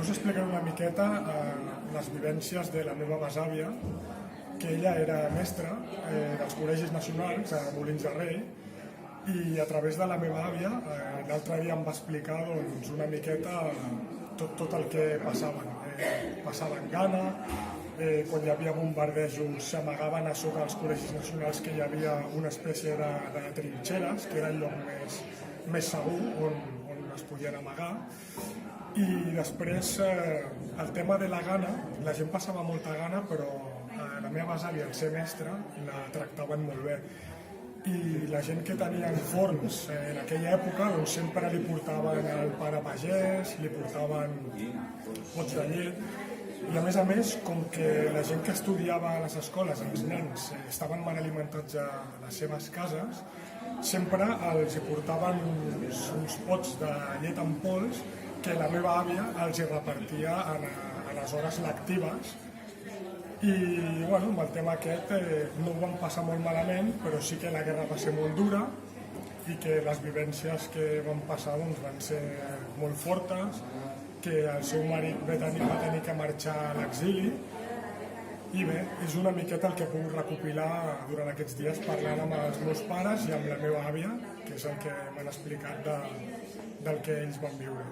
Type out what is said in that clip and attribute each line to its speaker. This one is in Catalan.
Speaker 1: us explicaré una miqueta les vivències de la meva besàvia, que ella era mestra dels col·legis nacionals a Molins de Rei, i a través de la meva àvia l'altre dia em va explicar doncs, una miqueta tot el que passaven. Passaven gana, quan hi havia bombardejos s'amagaven a sota dels col·legis nacionals, que hi havia una espècie de trinxeres, que era el lloc més segur on es podien amagar. I després el tema de la gana, la gent passava molta gana, però la meva besàvia, al ser mestra, la tractaven molt bé. I la gent que tenien forns en aquella època doncs sempre li portaven el pare pagès, li portaven pots de llet, i a més, com que la gent que estudiava a les escoles, els nens, estaven mal alimentats a les seves cases, sempre els hi portaven uns pots de llet en pols que la meva àvia els hi repartia a les hores lectives. I bueno, amb el tema aquest no ho vam passar molt malament, però sí que la guerra va ser molt dura i que les vivències que van passar doncs, van ser molt fortes, que el seu marit va tenir que marxar a l'exili. I bé, és una miqueta el que he pogut recopilar durant aquests dies parlant amb els meus pares i amb la meva àvia, que és el que m'han explicat del que ells van viure.